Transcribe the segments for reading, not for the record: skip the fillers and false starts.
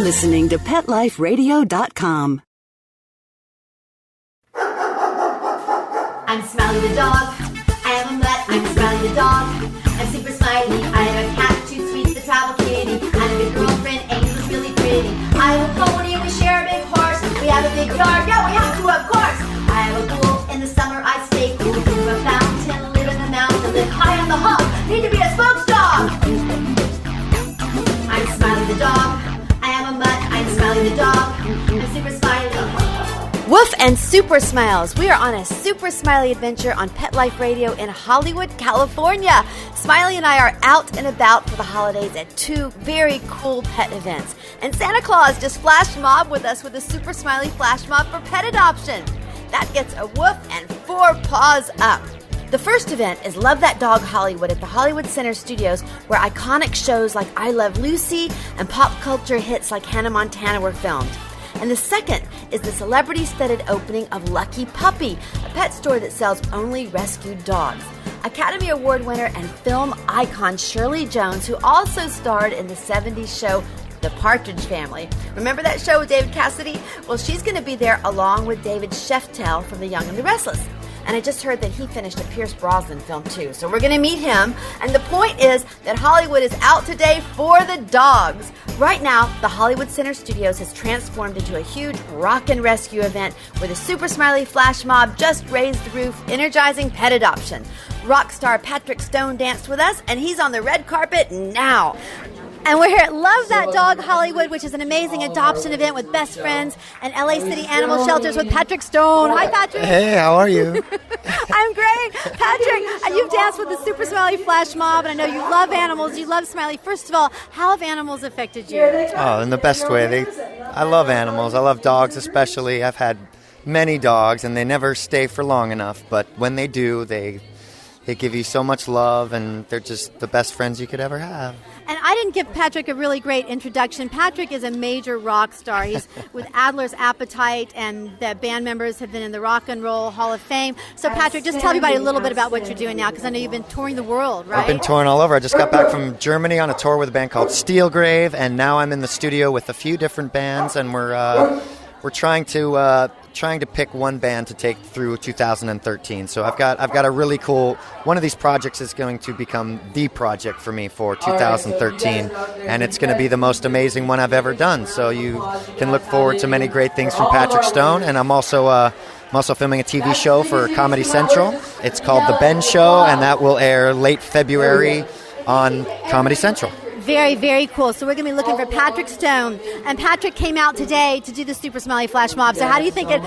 listening to PetLifeRadio.com. I'm Smiley the dog. I am a mutt. I'm Smiley the dog. I'm super smiley. I have a cat, too sweet, the travel kitty. I have a big girlfriend, Angel's really pretty. I have a pony and we share a big horse. We have a big yard. Yeah, we have to, of course. I have a pool. In the summer I stay cool. Do a fountain, live in the mountain, live high on the hog. Need to be a spokesdog. I'm Smiley the dog. I am a mutt. I'm Smiley the dog. I'm super smiley. Woof and Super Smiles. We are on a Super Smiley adventure on Pet Life Radio in Hollywood, California. Smiley and I are out and about for the holidays at 2 very cool pet events. And Santa Claus just flash mobbed with us with a Super Smiley flash mob for pet adoption. That gets a woof and 4 paws up. The first event is Love That Dog Hollywood at the Hollywood Center Studios, where iconic shows like I Love Lucy and pop culture hits like Hannah Montana were filmed. And the second is the celebrity-studded opening of Lucky Puppy, a pet store that sells only rescued dogs. Academy Award winner and film icon Shirley Jones, who also starred in the 70s show The Partridge Family. Remember that show with David Cassidy? Well, she's going to be there along with David Sheftel from The Young and the Restless. And I just heard that he finished a Pierce Brosnan film too. So we're going to meet him. And the point is that Hollywood is out today for the dogs. Right now, the Hollywood Center Studios has transformed into a huge rock and rescue event where the Super Smiley Flash Mob just raised the roof, energizing pet adoption. Rock star Patrick Stone danced with us, and he's on the red carpet now. And we're here at Love That Dog Hollywood, which is an amazing adoption event with best friends and LA City Animal Shelters with Patrick Stone. Hi, Patrick. Hey, how are you? I'm great. Patrick, you've danced with the Super Smiley Flash Mob, and I know you love animals. You love Smiley. First of all, how have animals affected you? Oh, in the best way. I love animals. I love dogs especially. I've had many dogs, and they never stay for long enough. But when they do, they give you so much love, and they're just the best friends you could ever have. And I didn't give Patrick a really great introduction. Patrick is a major rock star. He's with Adler's Appetite, and the band members have been in the Rock and Roll Hall of Fame. So, Patrick, just tell everybody a little bit about what you're doing now, because I know you've been touring the world, right? I've been touring all over. I just got back from Germany on a tour with a band called Steelgrave, and now I'm in the studio with a few different bands, and we're trying to pick one band to take through 2013. So I've got a really cool one of these projects is going to become the project for me for 2013, and it's going to be the most amazing one I've ever done. So you can look forward to many great things from Patrick Stone, and I'm also filming a TV show for Comedy Central. It's called The Ben Show, and that will air late February on Comedy Central. Very, very cool. So we're going to be looking for Patrick Stone, and Patrick came out today to do the Super Smiley Flash Mob. So how do you think it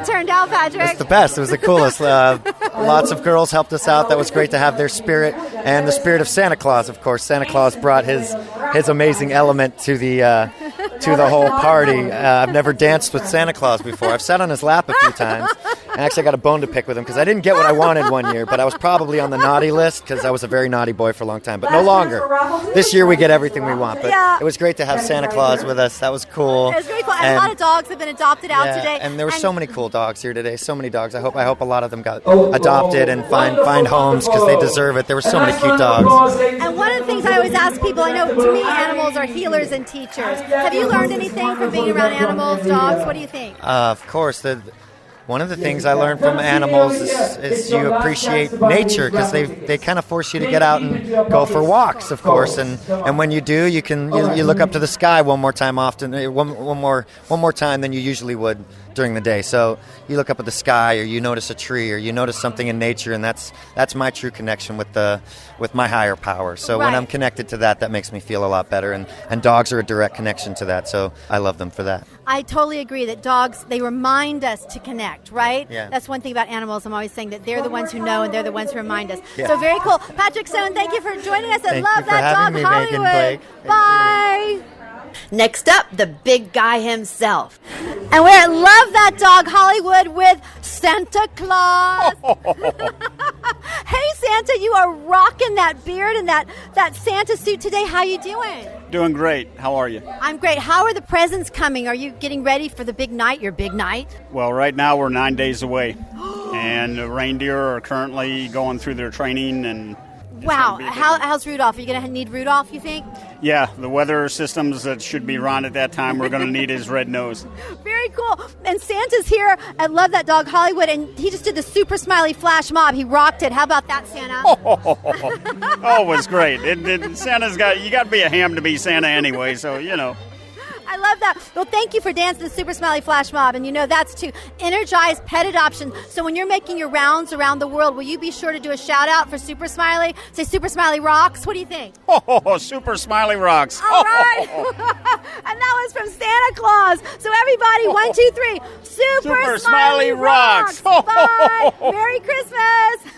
turned out, Patrick? It's the best. It was the coolest. Lots of girls helped us out. That was great to have their spirit and the spirit of Santa Claus. Of course, Santa Claus brought his amazing element to the whole party. I've never danced with Santa Claus before. I've sat on his lap a few times. And actually, I got a bone to pick with him because I didn't get what I wanted one year, but I was probably on the naughty list because I was a very naughty boy for a long time, but no longer. This year we get everything we want, but It was great to have Santa Claus with us. That was cool. It was very cool. And a lot of dogs have been adopted out today. And there were so many cool dogs here today. So many dogs. I hope a lot of them got adopted and find homes because they deserve it. There were so many cute dogs. And one of the things I always ask people, I know to me animals are healers and teachers. Have you learned anything from being around animals, dogs? What do you think? Of course. One of the things I learned from animals is you appreciate nature because they kind of force you to get out and go for walks, of course. And when you do, you look up to the sky one more time than you usually would during the day. So you look up at the sky, or you notice a tree, or you notice something in nature, and that's my true connection with my higher power. So when I'm connected to that makes me feel a lot better. And dogs are a direct connection to that. So I love them for that. I totally agree that dogs, they remind us to connect, right? Yeah. That's one thing about animals. I'm always saying that they're the ones who know and they're the ones who remind us. Yeah. So very cool. Patrick Stone, thank you for joining us at Love That Dog me, Hollywood. Megan, Bye. Next up, the big guy himself. And we're at Love That Dog Hollywood with Santa Claus. Hey, Santa, you are rocking that beard and that Santa suit today. How you doing? Doing great. How are you? I'm great. How are the presents coming? Are you getting ready for the big night, your big night? Well, right now we're 9 days away, and the reindeer are currently going through their training and Wow. gonna be a big How's Rudolph? Are you going to need Rudolph, you think? Yeah, the weather systems that should be run at that time, we're going to need his red nose. Very cool. And Santa's here at Love That Dog Hollywood, and he just did the Super Smiley Flash Mob. He rocked it. How about that, Santa? Oh, it was great. Santa's you got to be a ham to be Santa anyway, so, I love that. Well, thank you for dancing the Super Smiley Flash Mob. And that's to energize pet adoption. So when you're making your rounds around the world, will you be sure to do a shout out for Super Smiley? Say Super Smiley rocks. What do you think? Oh, Super Smiley rocks. All right. And that was from Santa Claus. So everybody, 1, 2, 3. Super Smiley rocks. Bye. Merry Christmas.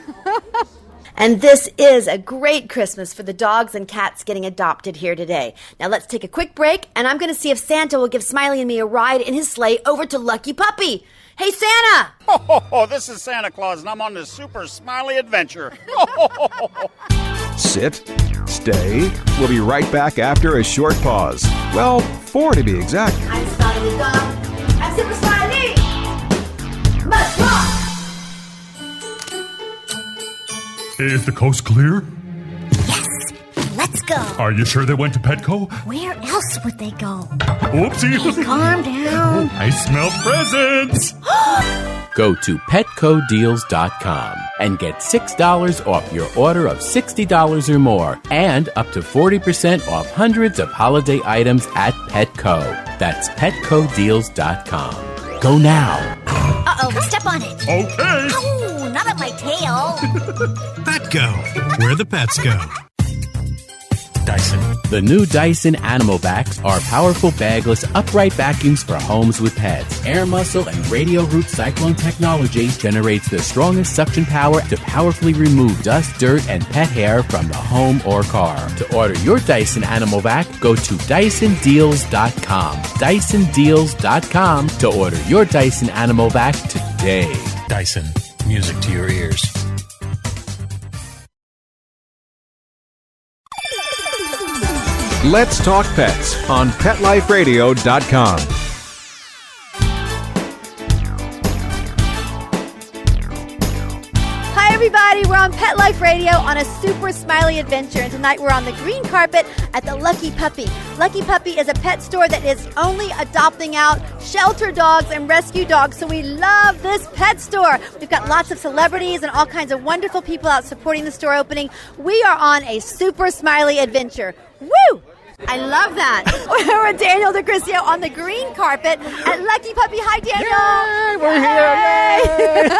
And this is a great Christmas for the dogs and cats getting adopted here today. Now let's take a quick break, and I'm going to see if Santa will give Smiley and me a ride in his sleigh over to Lucky Puppy. Hey, Santa! Oh, this is Santa Claus, and I'm on this Super Smiley adventure. Sit, stay. We'll be right back after a short pause. Well, 4 to be exact. I'm Smiley the dog. I'm Super Smiley. Let's rock! Is the coast clear? Yes, let's go. Are you sure they went to Petco? Where else would they go? Oopsie. Calm down. I smell presents. Go to PetcoDeals.com and get $6 off your order of $60 or more and up to 40% off hundreds of holiday items at Petco. That's PetcoDeals.com. Go now. Uh-oh, step on it. Okay. Ow, not on my tail. Petco, where the pets go. Dyson. The new Dyson Animal Vacs are powerful bagless upright vacuums for homes with pets. Air muscle and radio root cyclone technology generates the strongest suction power to powerfully remove dust, dirt, and pet hair from the home or car. To order your Dyson Animal Vac, go to DysonDeals.com. DysonDeals.com to order your Dyson Animal Vac today. Dyson, music to your ears. Let's Talk Pets on PetLifeRadio.com. Hi, everybody. We're on Pet Life Radio on a Super Smiley adventure, and tonight we're on the green carpet at the Lucky Puppy. Lucky Puppy is a pet store that is only adopting out shelter dogs and rescue dogs, so we love this pet store. We've got lots of celebrities and all kinds of wonderful people out supporting the store opening. We are on a Super Smiley adventure. Woo! I love that. We're with Daniel DeCrisio on the green carpet at Lucky Puppy. Hi, Daniel. Yay, we're here. Yay. So,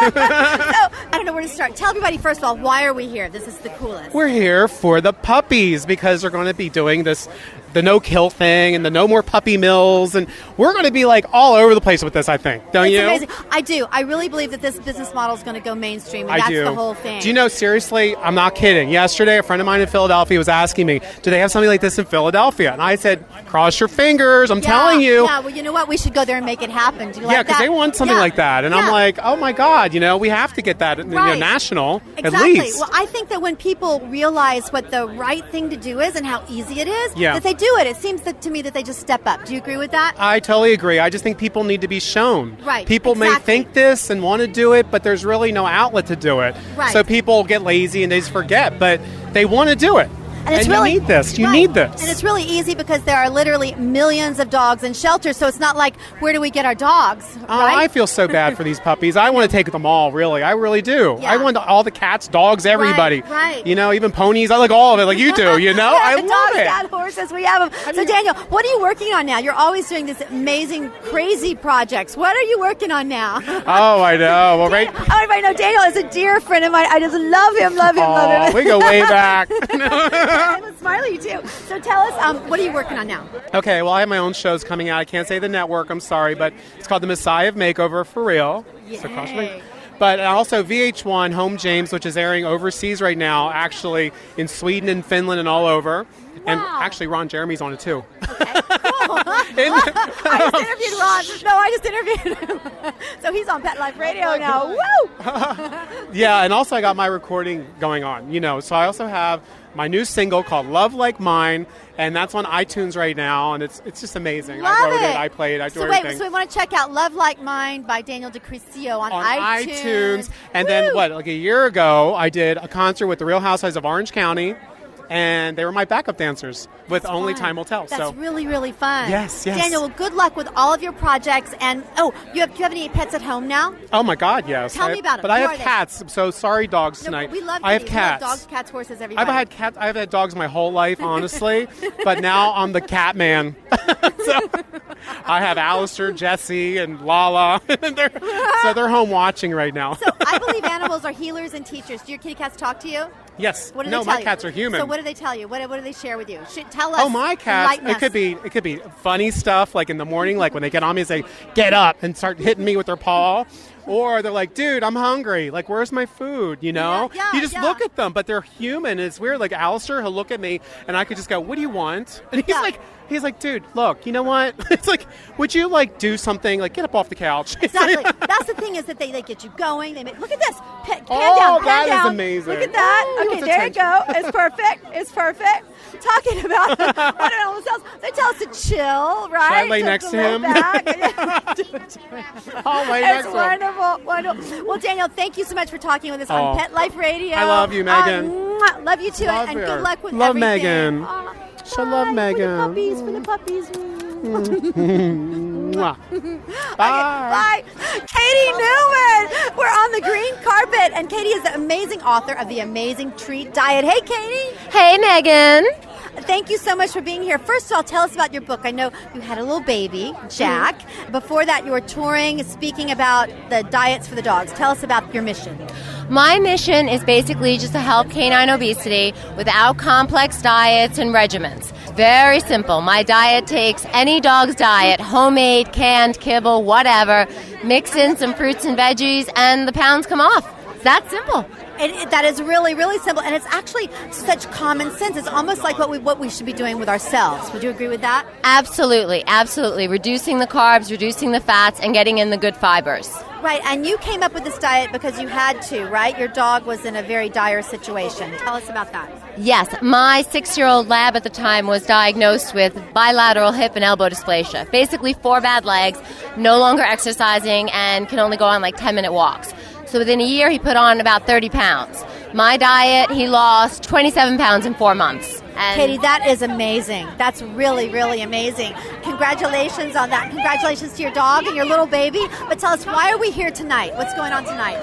I don't know where to start. Tell everybody, first of all, why are we here? This is the coolest. We're here for the puppies because they're going to be doing this, the no-kill thing and the no more puppy mills, and we're going to be like all over the place with this, I think. Don't you? It's amazing. I do. I really believe that this business model is going to go mainstream, and that's the whole thing. Do you know, seriously, I'm not kidding. Yesterday, a friend of mine in Philadelphia was asking me, do they have something like this in Philadelphia? And I said, cross your fingers. I'm telling you. Yeah, well, you know what? We should go there and make it happen. Do you like Yeah, because they want something like that. And I'm like, oh, my God, we have to get that national, exactly. at least. Well, I think that when people realize what the right thing to do is and how easy it is, Yeah. that they do it. It seems to me that they just step up. Do you agree with that? I totally agree. I just think people need to be shown. Right, People may exactly. think this and want to do it, but there's really no outlet to do it. Right. So people get lazy and they just forget, but they want to do it. And it's really, you need this. You right. need this. And it's really easy because there are literally millions of dogs in shelters, so it's not like, where do we get our dogs, right? I feel so bad for these puppies. I want to take them all, really. I really do. Yeah. I want all the cats, dogs, everybody. Right. Even ponies. I like all of it like you do, I love dogs, it. cat, horses, we have them. So, Daniel, what are you working on now? You're always doing this amazing, crazy projects. What are you working on now? Oh, I know. Well, right. Everybody know Daniel is a dear friend of mine. I just love him. Oh, we go way back. I'm a Smiley, too. So tell us, what are you working on now? Okay, well, I have my own shows coming out. I can't say the network, I'm sorry, but it's called The Messiah of Makeover for real. So but also VH1 Home James, which is airing overseas right now, actually in Sweden and Finland and all over. Wow. And actually Ron Jeremy's on it too. Okay, cool. I just interviewed Ron. No, I just interviewed him. So he's on Pet Life Radio now. Woo! Yeah, and also I got my recording going on, So I also have my new single called Love Like Mine, and that's on iTunes right now, and it's just amazing. Love I wrote it. I played, I do so everything. So we want to check out Love Like Mine by Daniel DeCrisio on iTunes. And then, like a year ago, I did a concert with the Real Housewives of Orange County, and they were my backup dancers with Only Time Will Tell. That's really, really fun. Yes. Daniel, well, good luck with all of your projects. And, do you have any pets at home now? Oh, my God, yes. Tell me about them. But I have cats, so sorry, dogs tonight. We love I have kitties. cats. We love dogs, cats, horses, everybody. I've had dogs my whole life, honestly, but now I'm the cat man. So I have Alistair, Jesse, and Lala. They're home watching right now. So I believe animals are healers and teachers. Do your kitty cats talk to you? Yes. What do no, they tell my you? cats are human. So what do they tell you? What do they share with you? Tell us. Oh, my cats. Enlighten us. It could be funny stuff, like in the morning, like when they get on me and say, "Get up," and start hitting me with their paw. Or they're like, "Dude, I'm hungry. Like, where's my food?" Yeah, you just look at them, but they're human. It's weird. Like Alistair, he'll look at me, and I could just go, "What do you want?" And he's like, "Dude, look. You know what? It's like, would you like do something? Like, get up off the couch." Exactly. That's the thing is that they get you going. Look at this. Pan that down. is amazing. Look at that. Ooh, okay, there you go. It's perfect. It's perfect. Talking about what it almost tells. They tell us to chill, right? Should I lay next to him? I'll lay next to him. Wonderful. Well, Daniel, thank you so much for talking with us on Pet Life Radio. I love you, Megan. Love you too, and good luck with love everything. Megan. I love Megan. For the puppies. Mwah. Bye. Katie Newman. We're on the green carpet, and Katie is the amazing author of The Amazing Treat Diet. Hey, Katie. Hey, Megan. Thank you so much for being here. First of all, tell us about your book. I know you had a little baby, Jack. Before that, you were touring, speaking about the diets for the dogs. Tell us about your mission. My mission is basically just to help canine obesity without complex diets and regimens. Very simple. My diet takes any dog's diet, homemade, canned, kibble, whatever, mix in some fruits and veggies, and the pounds come off. It's that simple. That is really, really simple, and it's actually such common sense. It's almost like what we should be doing with ourselves. Would you agree with that? Absolutely. Reducing the carbs, reducing the fats, and getting in the good fibers. Right, and you came up with this diet because you had to, right? Your dog was in a very dire situation. Tell us about that. Yes, my 6-year-old lab at the time was diagnosed with bilateral hip and elbow dysplasia. Basically 4 bad legs, no longer exercising, and can only go on like 10-minute walks. So within a year, he put on about 30 pounds. My diet, he lost 27 pounds in 4 months. And Katie, that is amazing. That's really, really amazing. Congratulations on that. Congratulations to your dog and your little baby. But tell us, why are we here tonight? What's going on tonight?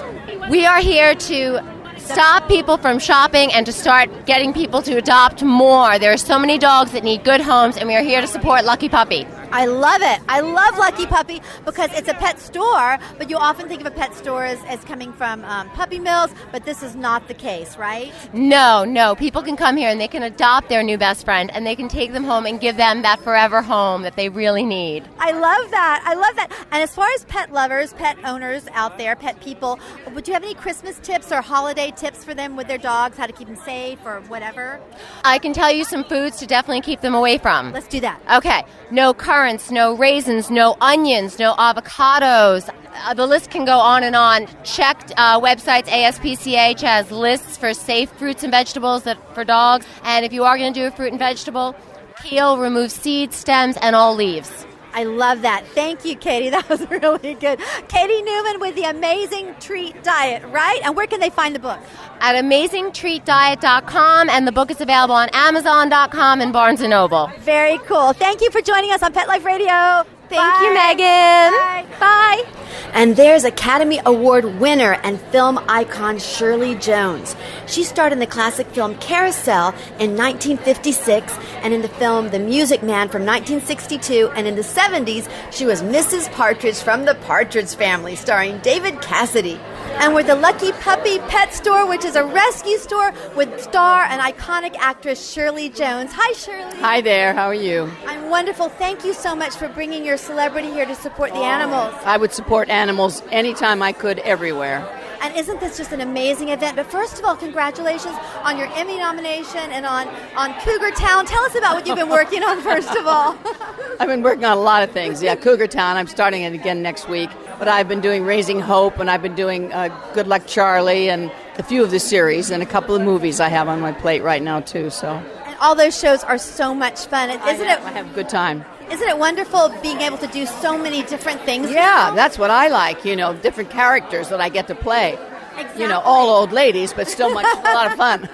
We are here to stop people from shopping and to start getting people to adopt more. There are so many dogs that need good homes, and we are here to support Lucky Puppy. I love it. I love Lucky Puppy because it's a pet store, but you often think of a pet store as coming from puppy mills, but this is not the case, right? No. People can come here and they can adopt their new best friend, and they can take them home and give them that forever home that they really need. I love that. And as far as pet lovers, pet owners out there, pet people, would you have any Christmas tips or holiday tips for them with their dogs, how to keep them safe or whatever? I can tell you some foods to definitely keep them away from. Let's do that. Okay. No currants, no raisins, no onions, no avocados. The list can go on and on. Check websites. ASPCH has lists for safe fruits and vegetables for dogs. And if you are going to do a fruit and vegetable, peel, remove seeds, stems, and all leaves. I love that. Thank you, Katie. That was really good. Katie Newman with The Amazing Treat Diet, right? And where can they find the book? At AmazingTreatDiet.com, and the book is available on Amazon.com and Barnes & Noble. Very cool. Thank you for joining us on Pet Life Radio. Thank you, Megan. Bye. And there's Academy Award winner and film icon Shirley Jones. She starred in the classic film Carousel in 1956 and in the film The Music Man from 1962, and in the 70s she was Mrs. Partridge from The Partridge Family starring David Cassidy. And we're the Lucky Puppy Pet Store, which is a rescue store with star and iconic actress Shirley Jones. Hi, Shirley. Hi there. How are you? I'm wonderful. Thank you so much for bringing your celebrity here to support the animals. I would support animals anytime I could, everywhere. And isn't this just an amazing event? But first of all, congratulations on your Emmy nomination and on Cougar Town. Tell us about what you've been working on, first of all. I've been working on a lot of things. Yeah, Cougar Town. I'm starting it again next week. But I've been doing Raising Hope, and I've been doing Good Luck Charlie, and a few of the series, and a couple of movies I have on my plate right now, too. So. And all those shows are so much fun. I have a good time. Isn't it wonderful being able to do so many different things? Yeah, that's what I like, different characters that I get to play. Exactly. All old ladies, but still a lot of fun.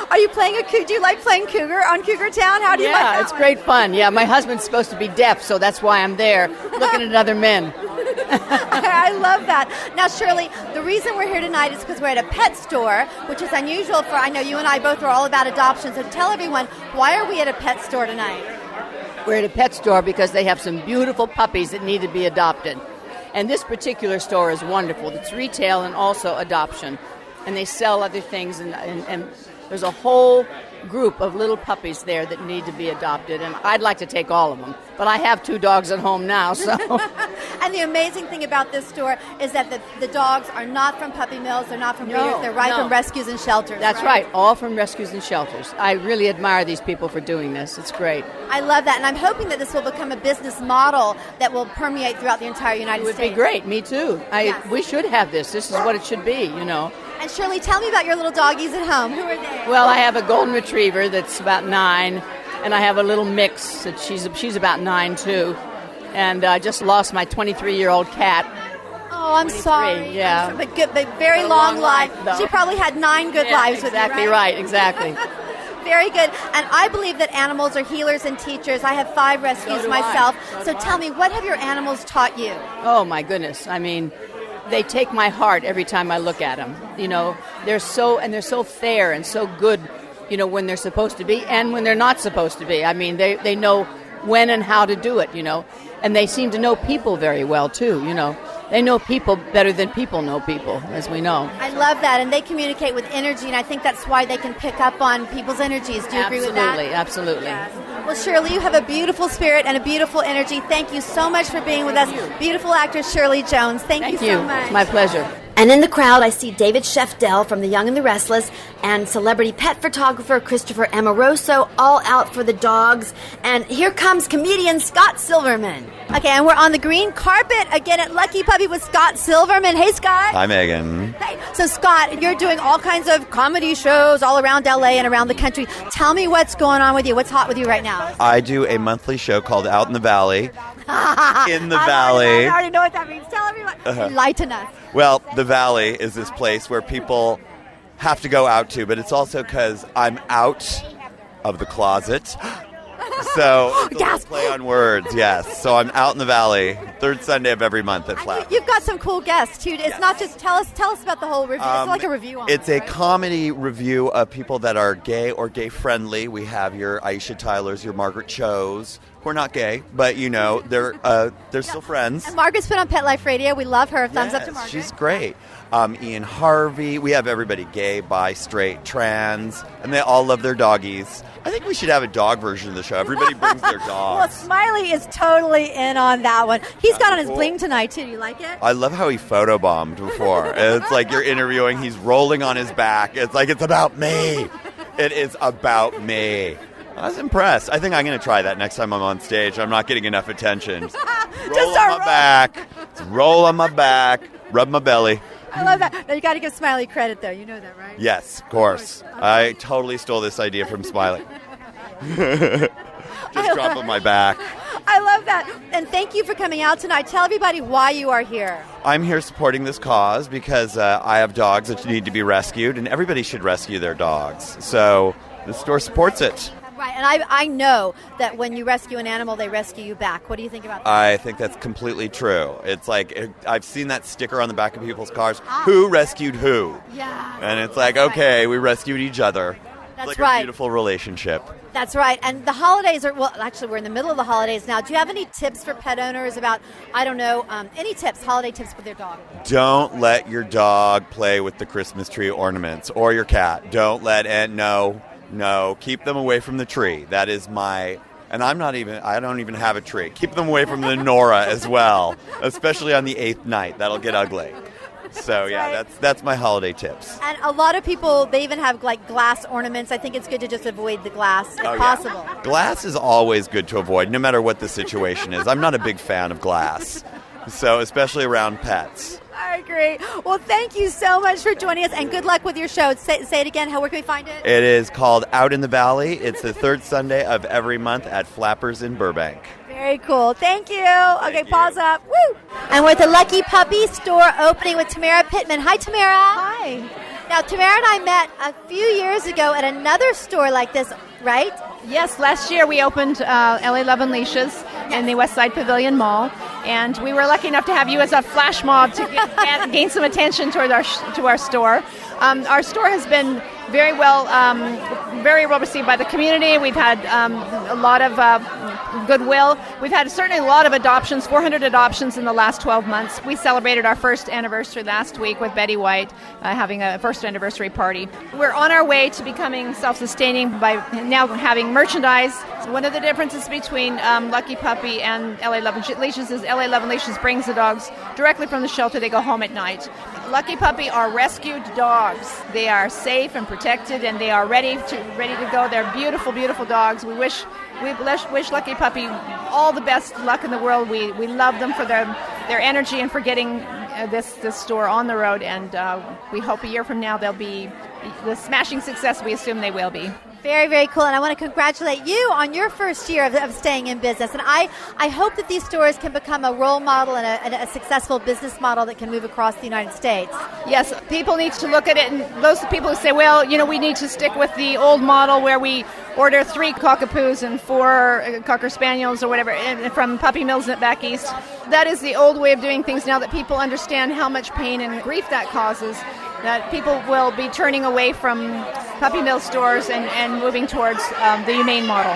Are you playing do you like playing Cougar on Cougar Town? How do you like that? Yeah, it's great fun. Yeah, my husband's supposed to be deaf, so that's why I'm there looking at other men. I love that. Now, Shirley, the reason we're here tonight is because we're at a pet store, which is unusual I know you and I both are all about adoption, so tell everyone, why are we at a pet store tonight? We're at a pet store because they have some beautiful puppies that need to be adopted. And this particular store is wonderful. It's retail and also adoption. And they sell other things, and there's a whole group of little puppies there that need to be adopted. And I'd like to take all of them. But I have 2 dogs at home now, so... And the amazing thing about this store is that the dogs are not from puppy mills, they're not from breeders, they're from rescues and shelters. That's right, all from rescues and shelters. I really admire these people for doing this. It's great. I love that, and I'm hoping that this will become a business model that will permeate throughout the entire United States. It would be great, me too. We should have this. This is what it should be, And Shirley, tell me about your little doggies at home. Who are they? Well, I have a golden retriever that's about 9, and I have a little mix that she's about 9 too. And I just lost my 23-year-old cat. Oh, I'm sorry. Yeah, but very long life. She probably had 9 good lives with you, exactly right. Exactly. Very good. And I believe that animals are healers and teachers. I have 5 rescues myself. So tell me, what have your animals taught you? Oh my goodness. I mean, they take my heart every time I look at them. They're so fair and so good, when they're supposed to be and when they're not supposed to be. I mean, they know when and how to do it, And they seem to know people very well, too, They know people better than people know people, as we know. I love that, and they communicate with energy, and I think that's why they can pick up on people's energies. Do you agree with that? Absolutely. Yes. Well, Shirley, you have a beautiful spirit and a beautiful energy. Thank you so much for being with us. Beautiful actress Shirley Jones. Thank you so much. It's my pleasure. And in the crowd, I see David Shefdell from The Young and the Restless and celebrity pet photographer Christopher Amoroso, all out for the dogs. And here comes comedian Scott Silverman. Okay, and we're on the green carpet again at Lucky Puppy with Scott Silverman. Hey, Scott. Hi, Megan. Hey. So, Scott, you're doing all kinds of comedy shows all around L.A. and around the country. Tell me what's going on with you. What's hot with you right now? I do a monthly show called Out in the Valley. In the Valley. I already know what that means. Tell everyone. Enlighten us. Well, the Valley is this place where people have to go out to, but it's also because I'm out of the closet. So it's a play on words, yes. So I'm out in the Valley, 3rd Sunday of every month at Flash. You've got some cool guests, too. It's not just, tell us about the whole review. It's like a review on It's a comedy review of people that are gay or gay-friendly. We have your Aisha Tylers, your Margaret Cho's, who are not gay, but, they're still friends. And Margaret's been on Pet Life Radio. We love her. Thumbs up to Margaret. She's great. Ian Harvey. We have everybody gay, bi, straight, trans, and they all love their doggies. I think we should have a dog version of the show. Everybody brings their dogs. Well, Smiley is totally in on that one. He's got on his bling tonight, too. Do you like it? I love how he photobombed before. It's like you're interviewing. He's rolling on his back. It's like, it's about me. It is about me. I was impressed. I think I'm going to try that next time I'm on stage. I'm not getting enough attention. Roll on my back. Roll on my back. Rub my belly. I love that. Now, you got to give Smiley credit, though. You know that, right? Yes, of course. I totally stole this idea from Smiley. Just drop on my back. I love that. And thank you for coming out tonight. Tell everybody why you are here. I'm here supporting this cause because I have dogs that need to be rescued, and everybody should rescue their dogs. So the store supports it. Right, and I know that when you rescue an animal, they rescue you back. What do you think about that? I think that's completely true. It's like, I've seen that sticker on the back of people's cars, who rescued who? Yeah. And it's like, okay, we rescued each other. That's it's like right. a beautiful relationship. That's right. And the holidays are, well, actually, we're in the middle of the holidays now. Do you have any tips for pet owners about, I don't know, any tips, holiday tips with their dog? Don't let your dog play with the Christmas tree ornaments, or your cat. Don't let it, no, keep them away from the tree. That is I don't even have a tree. Keep them away from the Nora as well, especially on the 8th night. That'll get ugly. So yeah, that's my holiday tips. And a lot of people, they even have like glass ornaments. I think it's good to just avoid the glass if possible. Yeah. Glass is always good to avoid, no matter what the situation is. I'm not a big fan of glass, so especially around pets. I agree. Well, thank you so much for joining us, and good luck with your show. Say it again. Where can we find it? It is called Out in the Valley. It's the third Sunday of every month at Flappers in Burbank. Very cool. Thank you. Okay, pause up. Woo! And we're at the Lucky Puppy store opening with Tamara Pittman. Hi, Tamara. Hi. Now, Tamara and I met a few years ago at another store like this, right? Yes, last year we opened LA Love and Leashes in the Westside Pavilion Mall, and we were lucky enough to have you as a flash mob to gain some attention to our store. Our store has been very well received by the community. We've had a lot of goodwill. We've had certainly a lot of adoptions, 400 adoptions in the last 12 months. We celebrated our first anniversary last week with Betty White having a first anniversary party. We're on our way to becoming self-sustaining by now having merchandise. So one of the differences between Lucky Puppy and LA Love and Leashes is LA Love and Leashes brings the dogs directly from the shelter. They go home at night. Lucky Puppy are rescued dogs. They are safe and protected, and they are ready to go. They're beautiful, beautiful dogs. We wish Lucky Puppy all the best luck in the world. We love them for their energy and for getting this store on the road, and we hope a year from now they'll be the smashing success we assume they will be. Very, very cool. And I want to congratulate you on your first year of staying in business. And I hope that these stores can become a role model and a successful business model that can move across the United States. Yes, people need to look at it. And those people who say, well, we need to stick with the old model where we order 3 cockapoos and 4 Cocker Spaniels or whatever from puppy mills back east. That is the old way of doing things now that people understand how much pain and grief that causes. That people will be turning away from puppy mill stores and moving towards the humane model.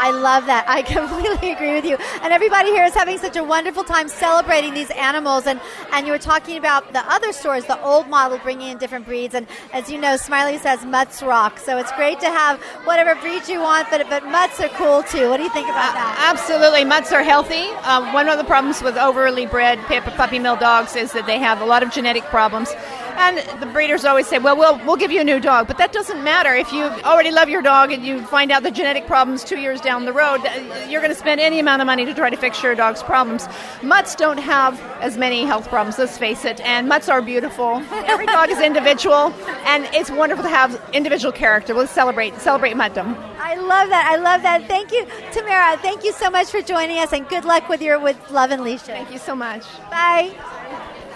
I love that. I completely agree with you. And everybody here is having such a wonderful time celebrating these animals. And you were talking about the other stores, the old model, bringing in different breeds. And as you know, Smiley says mutts rock. So it's great to have whatever breed you want, but mutts are cool too. What do you think about that? Absolutely. Mutts are healthy. One of the problems with overly bred puppy mill dogs is that they have a lot of genetic problems. And the breeders always say, well, we'll give you a new dog. But that doesn't matter. If you already love your dog and you find out the genetic problems 2 years down the road, you're going to spend any amount of money to try to fix your dog's problems. Mutts don't have as many health problems, let's face it. And mutts are beautiful. Every dog is individual. And it's wonderful to have individual character. Let's celebrate muttdom. I love that. I love that. Thank you, Tamara. Thank you so much for joining us. And good luck with Love and Leashes. Thank you so much. Bye.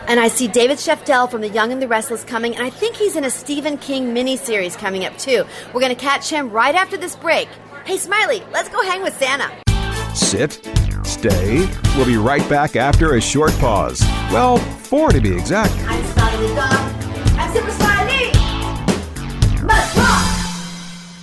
And I see David Sheftel from The Young and the Restless coming, and I think he's in a Stephen King miniseries coming up, too. We're going to catch him right after this break. Hey, Smiley, let's go hang with Santa. Sit, stay. We'll be right back after a short pause. Well, 4 to be exact. I'm Smiley the dog. I'm Super Smiley. Must rock.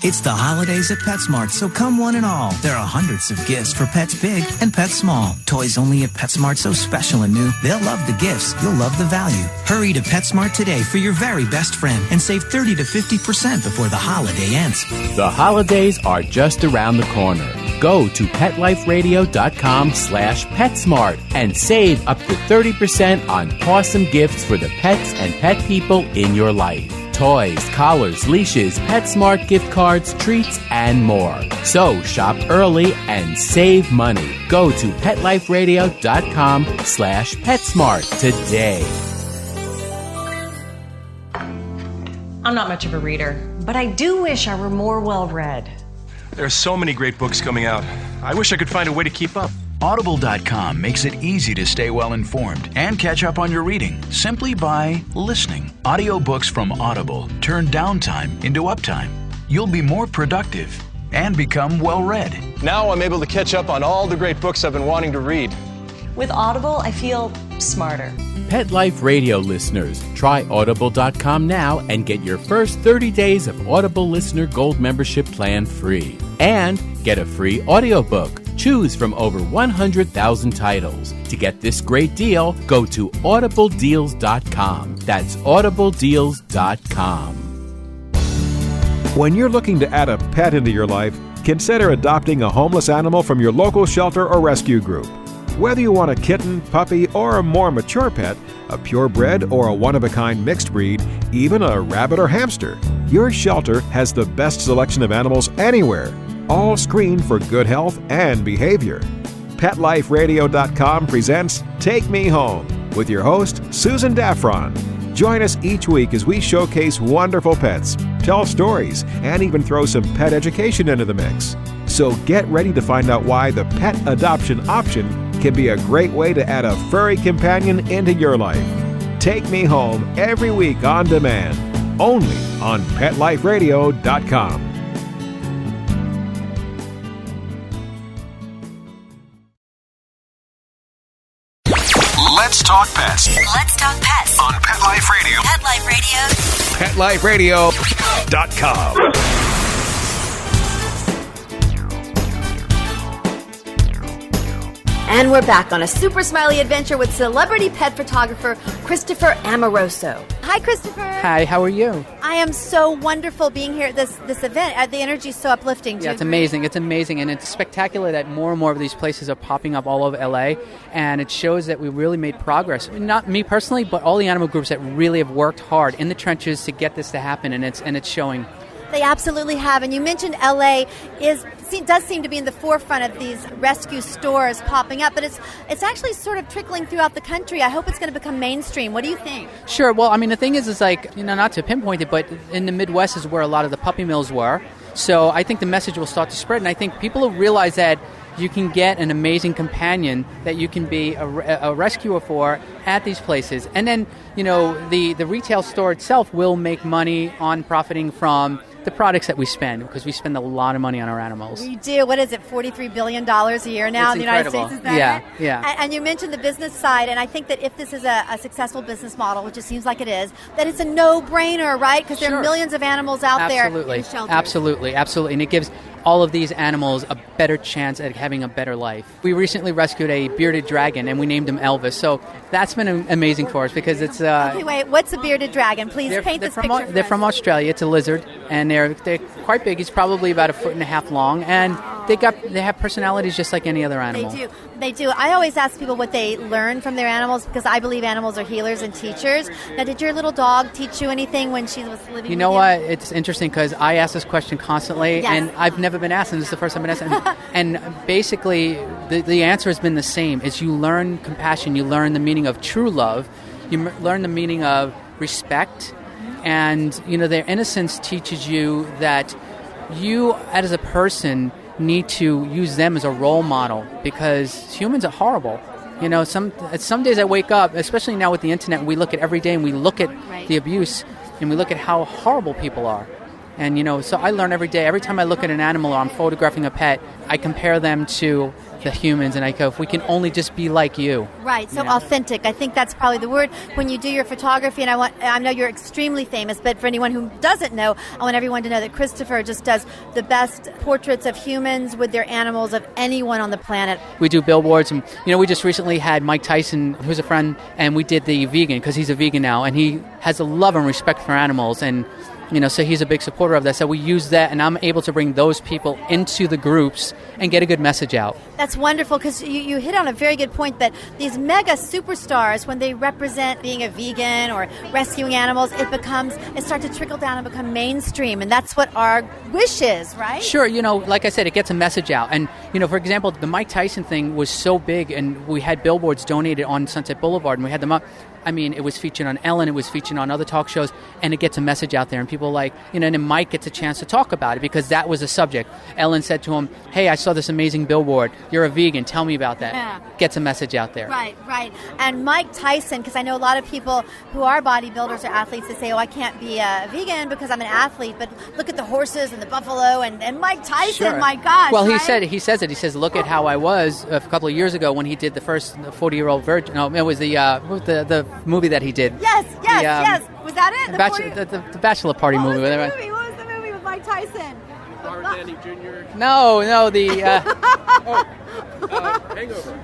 It's the holidays at PetSmart, so come one and all. There are hundreds of gifts for pets big and pets small. Toys only at PetSmart, so special and new. They'll love the gifts. You'll love the value. Hurry to PetSmart today for your very best friend and save 30 to 50% before the holiday ends. The holidays are just around the corner. Go to PetLifeRadio.com/PetSmart and save up to 30% on awesome gifts for the pets and pet people in your life. Toys, collars, leashes, PetSmart gift cards, treats, and more. So shop early and save money. Go to PetLifeRadio.com/PetSmart today. I'm not much of a reader, but I do wish I were more well-read. There are so many great books coming out. I wish I could find a way to keep up. Audible.com makes it easy to stay well informed and catch up on your reading simply by listening. Audiobooks from Audible turn downtime into uptime. You'll be more productive and become well read. Now I'm able to catch up on all the great books I've been wanting to read. With Audible, I feel smarter. Pet Life Radio listeners, try Audible.com now and get your first 30 days of Audible Listener Gold membership plan free. And get a free audiobook. Choose from over 100,000 titles. To get this great deal, go to audibledeals.com. That's audibledeals.com. When you're looking to add a pet into your life, consider adopting a homeless animal from your local shelter or rescue group. Whether you want a kitten, puppy, or a more mature pet, a purebred or a one-of-a-kind mixed breed, even a rabbit or hamster, your shelter has the best selection of animals anywhere, all screened for good health and behavior. PetLifeRadio.com presents Take Me Home with your host, Susan Daffron. Join us each week as we showcase wonderful pets, tell stories, and even throw some pet education into the mix. So get ready to find out why the pet adoption option can be a great way to add a furry companion into your life. Take Me Home every week on demand, only on PetLifeRadio.com. Let's talk pets. Let's talk pets On Pet Life Radio. Pet Life Radio. PetLifeRadio.com. And we're back on a super smiley adventure with celebrity pet photographer Christopher Amoroso. Hi, Christopher. Hi, how are you? I am so wonderful being here at this event. The energy is so uplifting. Yeah, it's amazing. It's amazing, and it's spectacular that more and more of these places are popping up all over LA, and it shows that we really made progress. Not me personally, but all the animal groups that really have worked hard in the trenches to get this to happen, and it's showing. They absolutely have. And you mentioned LA does seem to be in the forefront of these rescue stores popping up, but it's actually sort of trickling throughout the country. I hope it's going to become mainstream. What do you think? Sure. Well, I mean, the thing is like, not to pinpoint it, but in the Midwest is where a lot of the puppy mills were. So I think the message will start to spread, and I think people will realize that you can get an amazing companion that you can be a rescuer for at these places. And then, the retail store itself will make money on profiting from the products that we spend, because we spend a lot of money on our animals. We do. What is it, $43 billion a year now in the United States? Is that right? Yeah. And you mentioned the business side, and I think that if this is a successful business model, which it seems like it is, that it's a no-brainer, right? Because there are millions of animals out there in shelters. Absolutely. And it gives all of these animals a better chance at having a better life. We recently rescued a bearded dragon, and we named him Elvis. So that's been amazing for us, because it's... Okay, wait. What's a bearded dragon? Please paint this picture for They're us. from Australia. It's a lizard, and they're quite big. He's probably about 1.5 feet long, and they have personalities just like any other animal. They do. I always ask people what they learn from their animals, because I believe animals are healers and teachers. Now, did your little dog teach you anything when she was living with you? You know what? It's interesting, because I ask this question constantly, and I've never been asked, and this is the first time I've been asked. And basically, the answer has been the same. Is you learn compassion, you learn the meaning of true love, you learn the meaning of respect, and their innocence teaches you that you, as a person, need to use them as a role model, because humans are horrible. Some days I wake up, especially now with the internet, we look at every day and we look at the abuse and we look at how horrible people are. And, so I learn every day. Every time I look at an animal or I'm photographing a pet, I compare them to the humans, and I go, if we can only just be like you. Right, so authentic. I think that's probably the word. When you do your photography, and I know you're extremely famous, but for anyone who doesn't know, I want everyone to know that Christopher just does the best portraits of humans with their animals of anyone on the planet. We do billboards, and, we just recently had Mike Tyson, who's a friend, and we did the vegan, because he's a vegan now, and he has a love and respect for animals, and so he's a big supporter of that. So we use that, and I'm able to bring those people into the groups and get a good message out. That's wonderful, because you hit on a very good point that these mega superstars, when they represent being a vegan or rescuing animals, it starts to trickle down and become mainstream, and that's what our wish is, right? Sure, like I said, it gets a message out. And, for example, the Mike Tyson thing was so big, and we had billboards donated on Sunset Boulevard, and we had them up. I mean, it was featured on Ellen, it was featured on other talk shows, and it gets a message out there, and people and then Mike gets a chance to talk about it, because that was a subject. Ellen said to him, hey, I saw this amazing billboard. You're a vegan. Tell me about that. Yeah. Gets a message out there. Right. And Mike Tyson, because I know a lot of people who are bodybuilders or athletes that say, I can't be a vegan because I'm an athlete, but look at the horses and the buffalo and Mike Tyson, sure. My gosh. Well, right? he says, look at how I was a couple of years ago when he did the first 40-year-old virgin. No, it was the movie that he did. Yes. Was that it? The Bachelor Party movie. What was the movie with Mike Tyson? Robert Downey Jr. No,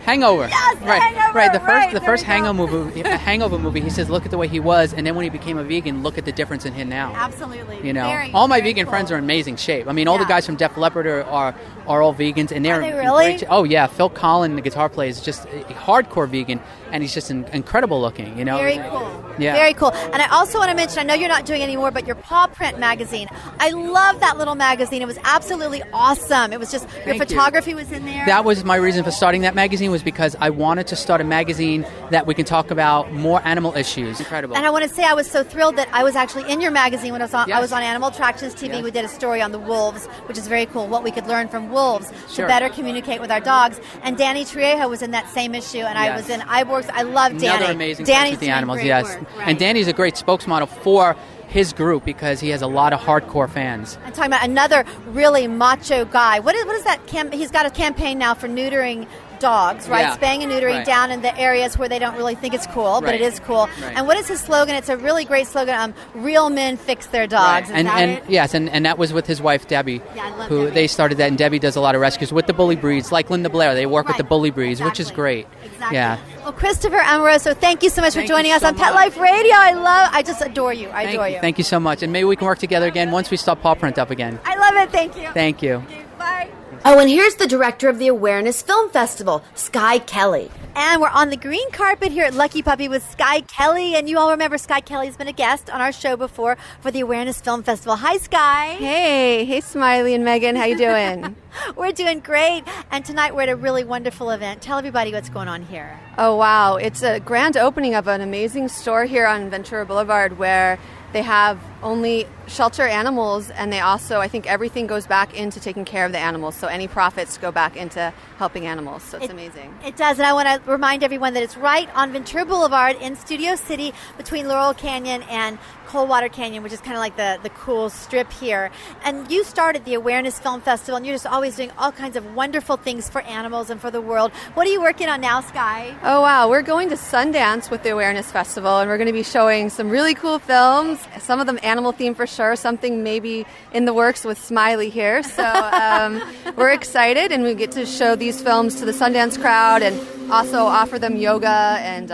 Hangover. Yes, right, Hangover, right. The right, first there we Hangover movie. He says, look at the way he was, and then when he became a vegan, look at the difference in him now. Absolutely. You know, Very, all my very vegan cool. friends are in amazing shape. I mean, all the guys from Def Leppard are all vegans, and they're Are they in really? great shape. Oh yeah, Phil Collin, the guitar player, is just a hardcore vegan, and he's just incredible looking. You know, Very cool. Yeah. Very cool. And I also want to mention, I know you're not doing it anymore, but your Paw Print magazine. I love that little magazine. It was absolutely awesome. It was just, your Thank you. photography was in there. That was my reason for starting that magazine, was because I wanted to start a magazine that we can talk about more animal issues. Incredible. And I want to say I was so thrilled that I was actually in your magazine when I Yes. was on Animal Attractions TV. Yes. We did a story on the wolves, which is very cool, what we could learn from wolves Sure. to better communicate with our dogs. And Danny Trejo was in that same issue, and I Yes. was in Iborgs. I love Danny. Another amazing Danny's person with the doing animals, great yes. work, right. And Danny's a great spokesmodel for his group because he has a lot of hardcore fans. I'm talking about another really macho guy. What is that? He's got a campaign now for neutering dogs, right? Yeah. Spaying and neutering Right. down in the areas where they don't really think it's cool, but Right. it is cool. Right. And what is his slogan? It's a really great slogan. Real men fix their dogs. Is And that and it? yes, and that was with his wife Debbie, Yeah, I love who Debbie. they started that, and Debbie does a lot of rescues with the bully breeds, like Linda Blair. They work with the bully breeds, which is great. Exactly. Yeah. Well, Christopher Amoroso, thank you so much Thank for joining you us so on Pet much. Life Radio. I just adore you. I adore you. Thank you so much, and maybe we can work together again once we start Paw Print up again. I love it. Thank you. Thank you. Bye. Oh, and here's the director of the Awareness Film Festival, Sky Kelly. And we're on the green carpet here at Lucky Puppy with Sky Kelly. And you all remember Sky Kelly's been a guest on our show before for the Awareness Film Festival. Hi, Sky. Hey, Smiley and Megan. How you doing? We're doing great. And tonight we're at a really wonderful event. Tell everybody what's going on here. Oh, wow. It's a grand opening of an amazing store here on Ventura Boulevard where they have only shelter animals, and they also, I think everything goes back into taking care of the animals. So any profits go back into helping animals. So it's amazing. It does, and I want to remind everyone that it's right on Ventura Boulevard in Studio City between Laurel Canyon and Coldwater Canyon, which is kind of like the cool strip here. And you started the Awareness Film Festival, and you're just always doing all kinds of wonderful things for animals and for the world. What are you working on now, Sky? Oh, wow. We're going to Sundance with the Awareness Festival, and we're going to be showing some really cool films, some of them animal themed for sure, something maybe in the works with Smiley here. So we're excited, and we get to show these films to the Sundance crowd and also offer them yoga and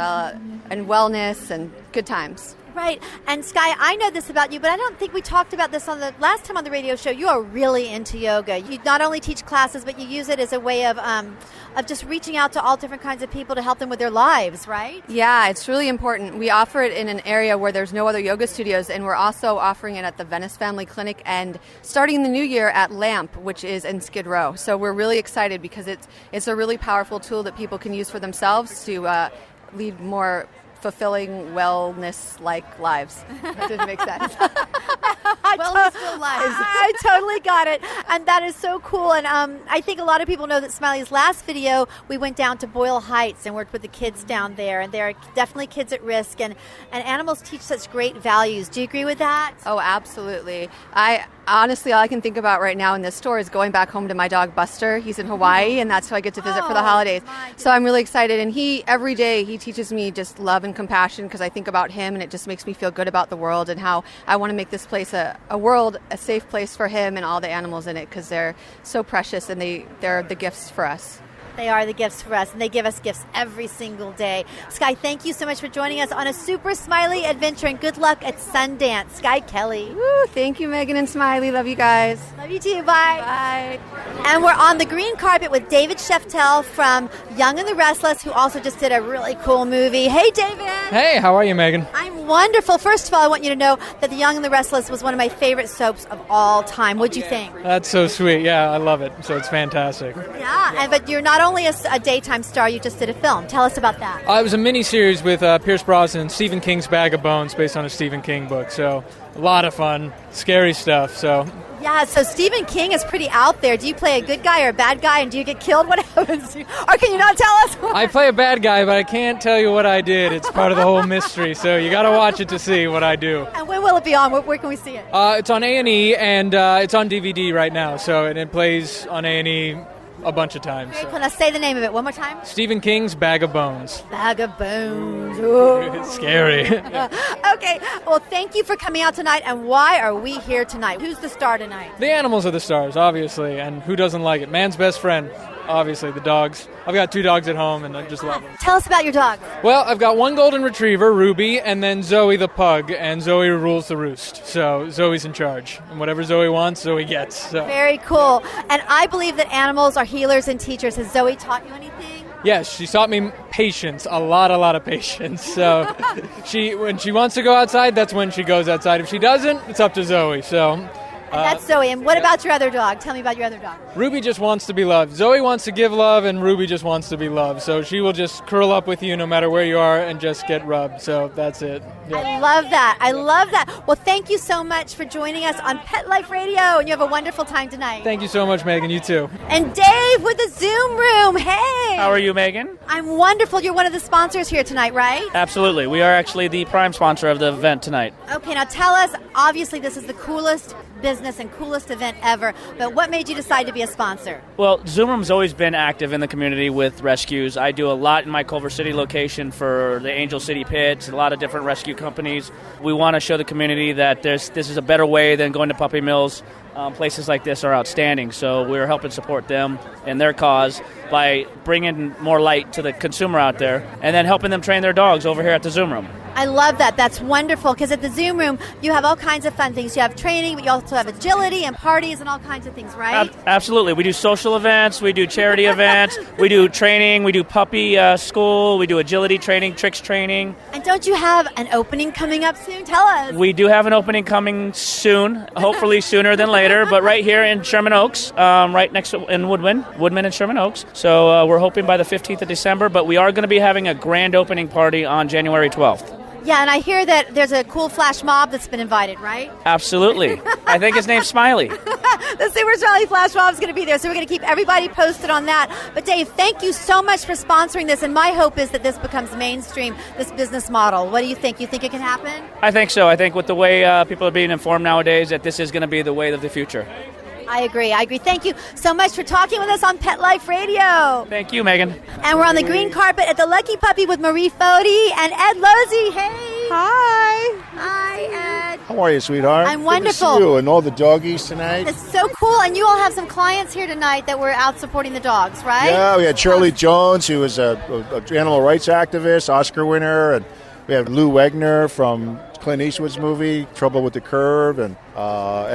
wellness and good times. Right. And Sky, I know this about you, but I don't think we talked about this on the last time on the radio show. You are really into yoga. You not only teach classes, but you use it as a way of just reaching out to all different kinds of people to help them with their lives, right? Yeah, it's really important. We offer it in an area where there's no other yoga studios, and we're also offering it at the Venice Family Clinic and starting in the new year at LAMP, which is in Skid Row. So we're really excited because it's a really powerful tool that people can use for themselves to lead more fulfilling wellness-like lives. That didn't make sense. I totally got it. And that is so cool. And I think a lot of people know that Smiley's last video, we went down to Boyle Heights and worked with the kids down there. And there are definitely kids at risk. And animals teach such great values. Do you agree with that? Oh, absolutely. Honestly, all I can think about right now in this store is going back home to my dog Buster. He's in Hawaii, and that's who I get to visit for the holidays. So I'm really excited. And every day, he teaches me just love and compassion because I think about him, and it just makes me feel good about the world and how I want to make this place a safe place for him and all the animals in it because they're so precious and they're the gifts for us. They are the gifts for us, and they give us gifts every single day. Sky, thank you so much for joining us on a super Smiley adventure, and good luck at Sundance. Sky Kelly. Woo, thank you, Megan and Smiley. Love you guys. Love you too. Bye. Bye. And we're on the green carpet with David Sheftel from Young and the Restless, who also just did a really cool movie. Hey, David. Hey, how are you, Megan? I'm wonderful. First of all, I want you to know that The Young and the Restless was one of my favorite soaps of all time. What'd you think? That's so sweet. Yeah, I love it. So it's fantastic. Yeah, but you're not only a daytime star, you just did a film. Tell us about that. It was a mini-series with Pierce Brosnan, Stephen King's Bag of Bones, based on a Stephen King book. So a lot of fun, scary stuff. So yeah, so Stephen King is pretty out there. Do you play a good guy or a bad guy, and do you get killed? What happens? Or can you not tell us? I play a bad guy, but I can't tell you what I did. It's part of the whole mystery. So you got to watch it to see what I do. And when will it be on? Where can we see it? It's on A&E, and it's on DVD right now. So and it plays on A&E a bunch of times. Very cool. Now say the name of it one more time. Stephen King's Bag of Bones. Bag of Bones. It's scary. Okay. Well, thank you for coming out tonight. And why are we here tonight? Who's the star tonight? The animals are the stars, obviously, and who doesn't like it? Man's best friend. obviously the dogs. I've got 2 dogs at home, and I just love them. Tell us about your dog. Well, I've got 1 golden retriever, Ruby, and then Zoe the pug, and Zoe rules the roost. So Zoe's in charge, and whatever Zoe wants, Zoe gets. So. Very cool. And I believe that animals are healers and teachers. Has Zoe taught you anything? Yes, she taught me patience, a lot of patience. So when she wants to go outside, that's when she goes outside. If she doesn't, it's up to Zoe. So. And that's Zoe. And what about your other dog? Tell me about your other dog. Ruby just wants to be loved. Zoe wants to give love, and Ruby just wants to be loved. So she will just curl up with you no matter where you are and just get rubbed. So that's it. Yeah. I love that. I love that. Well, thank you so much for joining us on Pet Life Radio, and you have a wonderful time tonight. Thank you so much, Megan. You too. And Dave with the Zoom Room. Hey. How are you, Megan? I'm wonderful. You're one of the sponsors here tonight, right? Absolutely. We are actually the prime sponsor of the event tonight. Okay, now tell us, obviously this is the coolest business and coolest event ever, but what made you decide to be a sponsor? Well, Zoom Room's always been active in the community with rescues. I do a lot in my Culver City location for the Angel City Pits, a lot of different rescue companies. We want to show the community that this is a better way than going to puppy mills. Places like this are outstanding, so we're helping support them and their cause by bringing more light to the consumer out there and then helping them train their dogs over here at the Zoom Room. I love that. That's wonderful, because at the Zoom Room, you have all kinds of fun things. You have training, but you also have agility and parties and all kinds of things, right? Absolutely. We do social events, we do charity events, we do training, we do puppy school, we do agility training, tricks training. And don't you have an opening coming up soon? Tell us. We do have an opening coming soon, hopefully sooner than later, but right here in Sherman Oaks, right next to in Woodman and Sherman Oaks. So we're hoping by the 15th of December, but we are going to be having a grand opening party on January 12th. Yeah, and I hear that there's a cool flash mob that's been invited, right? Absolutely. I think his name's Smiley. The Super Smiley Flash Mob is going to be there, so we're going to keep everybody posted on that. But Dave, thank you so much for sponsoring this, and my hope is that this becomes mainstream, this business model. What do you think? You think it can happen? I think so. I think with the way people are being informed nowadays, that this is going to be the way of the future. I agree. Thank you so much for talking with us on Pet Life Radio. Thank you, Megan. And we're on the green carpet at the Lucky Puppy with Marie Foti and Ed Lozzi. Hey. Hi, Ed. How are you, sweetheart? I'm wonderful. Good to see you and all the doggies tonight. It's so cool. And you all have some clients here tonight that were out supporting the dogs, right? Yeah, we had Shirley Jones, who was an animal rights activist, Oscar winner, and we have Lou Wegner from Clint Eastwood's movie Trouble with the Curve, and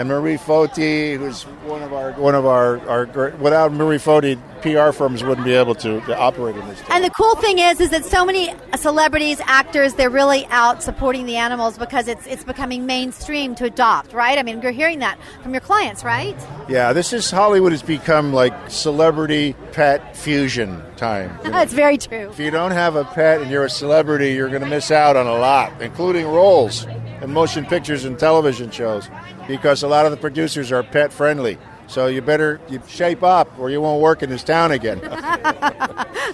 Marie Foti, who's one of our without Marie Foti, PR firms wouldn't be able to operate in this. And the cool thing is that so many celebrities, actors, they're really out supporting the animals because it's becoming mainstream to adopt, right? I mean, you're hearing that from your clients, right? Yeah, Hollywood has become like celebrity pet fusion time. That's very true. If you don't have a pet and you're a celebrity, you're going to miss out on a lot, including roles in motion pictures and television shows, because a lot of the producers are pet friendly. So you shape up or you won't work in this town again.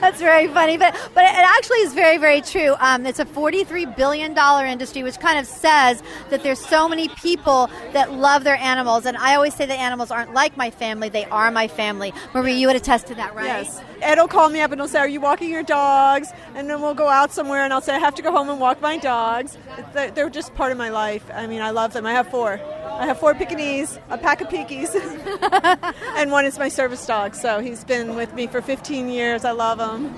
That's very funny, but it actually is very, very true. It's a $43 billion industry, which kind of says that there's so many people that love their animals. And I always say that animals aren't like my family, they are my family. Marie, you would attest to that, right? Yes. Ed will call me up and he'll say, "Are you walking your dogs?" And then we'll go out somewhere and I'll say, "I have to go home and walk my dogs." They're just part of my life. I mean, I love them. I have 4. I have 4 Pekingese, a pack of Pekies, and one is my service dog. So he's been with me for 15 years. I love him.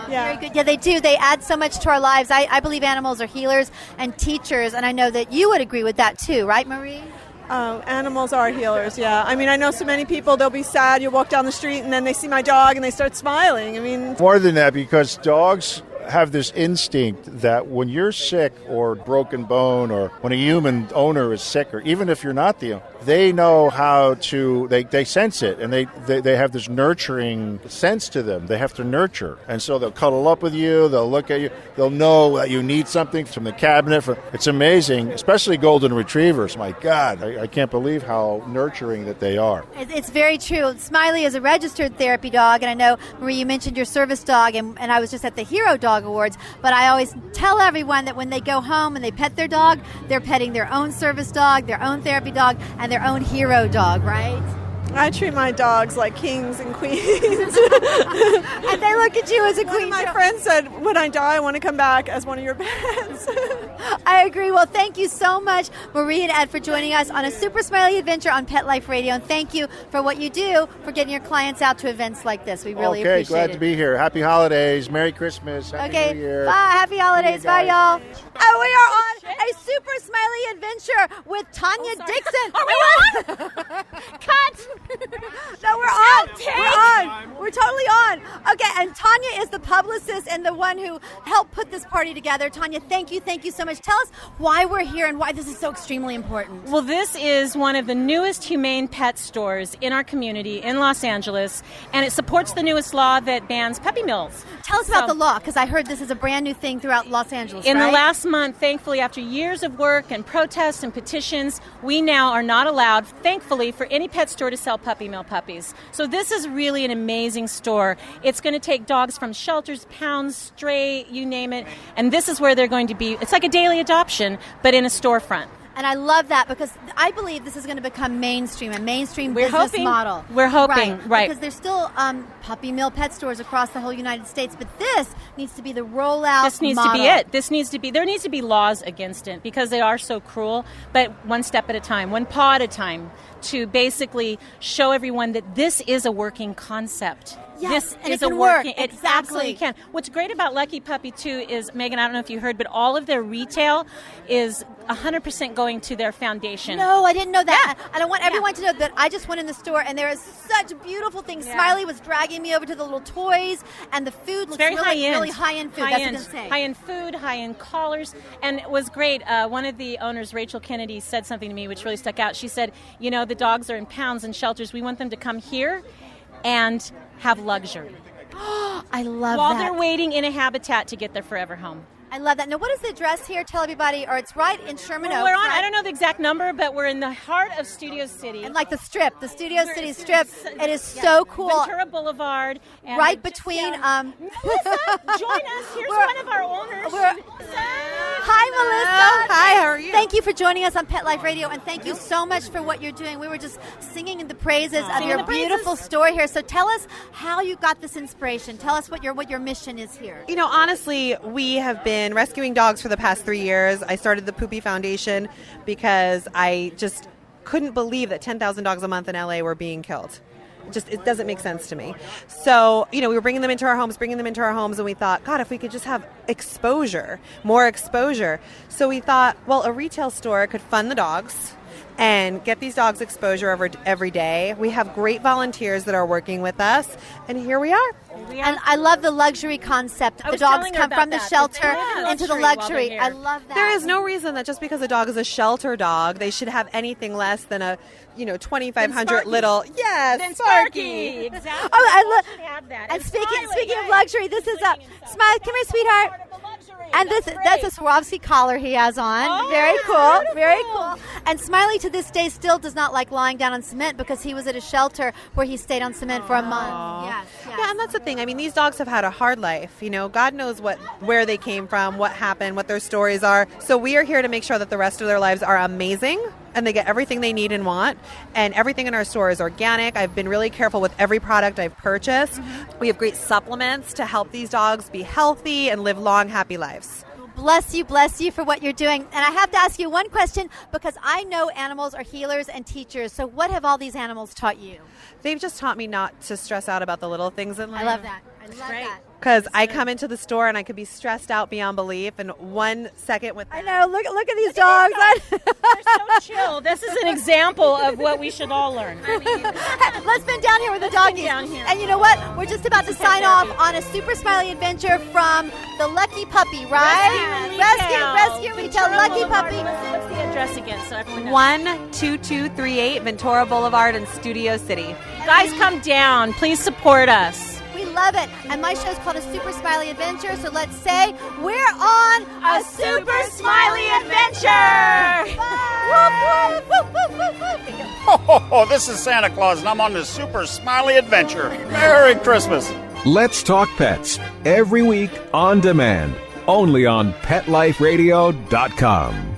Yeah. Very good. Yeah, they do. They add so much to our lives. I believe animals are healers and teachers, and I know that you would agree with that too, right, Marie? Oh, animals are healers, yeah. I mean, I know so many people, they'll be sad. You walk down the street and then they see my dog and they start smiling. I mean, more than that, because dogs have this instinct that when you're sick or broken bone, or when a human owner is sick, or even if you're not the owner, they know how to, they sense it, and they have this nurturing sense to them. They have to nurture. And so they'll cuddle up with you, they'll look at you, they'll know that you need something from the cabinet. It's amazing, especially golden retrievers. My God, I can't believe how nurturing that they are. It's very true. Smiley is a registered therapy dog, and I know, Marie, you mentioned your service dog, and I was just at the Hero Dog Awards, but I always tell everyone that when they go home and they pet their dog, they're petting their own service dog, their own therapy dog, and their own hero dog, right? I treat my dogs like kings and queens. And they look at you as a queen. My friend said, when I die, I want to come back as one of your pets. I agree. Well, thank you so much, Marie and Ed, for joining us on a Super Smiley adventure on Pet Life Radio. And thank you for what you do for getting your clients out to events like this. We really appreciate it. Okay, glad to be here. Happy holidays. Merry Christmas. Happy New Year. Bye. Happy holidays. Bye, y'all. And we are on a Super Smiley adventure with Tanya Dixon. Are we on? Cut. No, we're on. We're on. We're totally on. Okay, and Tanya is the publicist and the one who helped put this party together. Tanya, thank you so much. Tell us why we're here and why this is so extremely important. Well, this is one of the newest humane pet stores in our community in Los Angeles, and it supports the newest law that bans puppy mills. Tell us about the law, because I heard this is a brand new thing throughout Los Angeles, In right? the last month, thankfully, after years of work and protests and petitions, we now are not allowed, thankfully, for any pet store to sell puppy mill puppies. So this is really an amazing store. It's going to take dogs from shelters, pounds, stray, you name it, and this is where they're going to be. It's like a daily adoption, but in a storefront. And I love that because I believe this is going to become mainstream, a mainstream business model. We're hoping, right. Because there's still puppy mill pet stores across the whole United States, but this needs to be the rollout This needs model. to be it. There needs to be laws against it because they are so cruel, but one step at a time, one paw at a time, to basically show everyone that this is a working concept. Yes, this and is it a can working. work. It Exactly. absolutely can. What's great about Lucky Puppy too is, Megan, I don't know if you heard, but all of their retail is 100% going to their foundation. No, I didn't know that. And I want everyone to know that I just went in the store and there is such beautiful things. Yeah. Smiley was dragging me over to the little toys, and the food looks very really high-end food. That's what I'm saying. High-end food, high-end collars, and it was great. One of the owners, Rachel Kennedy, said something to me which really stuck out. She said, the dogs are in pounds and shelters. We want them to come here and have luxury. I love While that. they're waiting in a habitat to get their forever home. I love that. Now, what is the address here? Tell everybody, or it's right in Sherman Oaks. We're on, right? I don't know the exact number, but we're in the heart of Studio City. And like the strip, the Studio City strip. It is so cool. Ventura Boulevard. And Right between... Melissa, join us. Here's one of our owners. Hi, Melissa. Hi, how are you? Thank you for joining us on Pet Life Radio, and thank you so much for what you're doing. We were just singing the praises of your beautiful store here. So tell us how you got this inspiration. Tell us what your mission is here. Honestly, we have been rescuing dogs for the past 3 years. I started the Poopy Foundation because I just couldn't believe that 10,000 dogs a month in LA were being killed. It doesn't make sense to me. So, we were bringing them into our homes, and we thought, God, if we could just have exposure, more exposure. So we thought, well, a retail store could fund the dogs and get these dogs exposure every day. We have great volunteers that are working with us, and here we are. And I love the luxury concept. The dogs come from the shelter into the luxury. I love that. There is no reason that just because a dog is a shelter dog, they should have anything less than a, 2,500 little. Yes, Then Sparky. Exactly. Oh, I love have that. And speaking of luxury, this is a Smiley. Come here, sweetheart. And that's a Swarovski collar he has on. Oh, very cool. Very cool. And Smiley to this day still does not like lying down on cement because he was at a shelter where he stayed on cement for a month. Yes. Yeah, and that's the thing. I mean, these dogs have had a hard life. God knows where they came from, what happened, what their stories are. So we are here to make sure that the rest of their lives are amazing and they get everything they need and want. And everything in our store is organic. I've been really careful with every product I've purchased. Mm-hmm. We have great supplements to help these dogs be healthy and live long, happy lives. Bless you for what you're doing. And I have to ask you one question because I know animals are healers and teachers. So what have all these animals taught you? They've just taught me not to stress out about the little things in life. I love that. That. Because I come into the store and I could be stressed out beyond belief, and 1 second with them. I know. Look at these dogs. They're so chill. This is an example of what we should all learn. Let's bend down here with the doggies. And you know what? We're just about to sign off on a Super Smiley adventure from the Lucky Puppy, right? Rescue Retail Lucky Puppy. What's the address again? So everyone knows. 12238 Ventura Boulevard in Studio City. Guys, come down. Please support us. We love it. And my show's called A Super Smiley Adventure, so let's say we're on a Super Smiley Adventure! Oh, this is Santa Claus, and I'm on this Super Smiley Adventure. Merry Christmas. Let's Talk Pets, every week on demand, only on PetLifeRadio.com.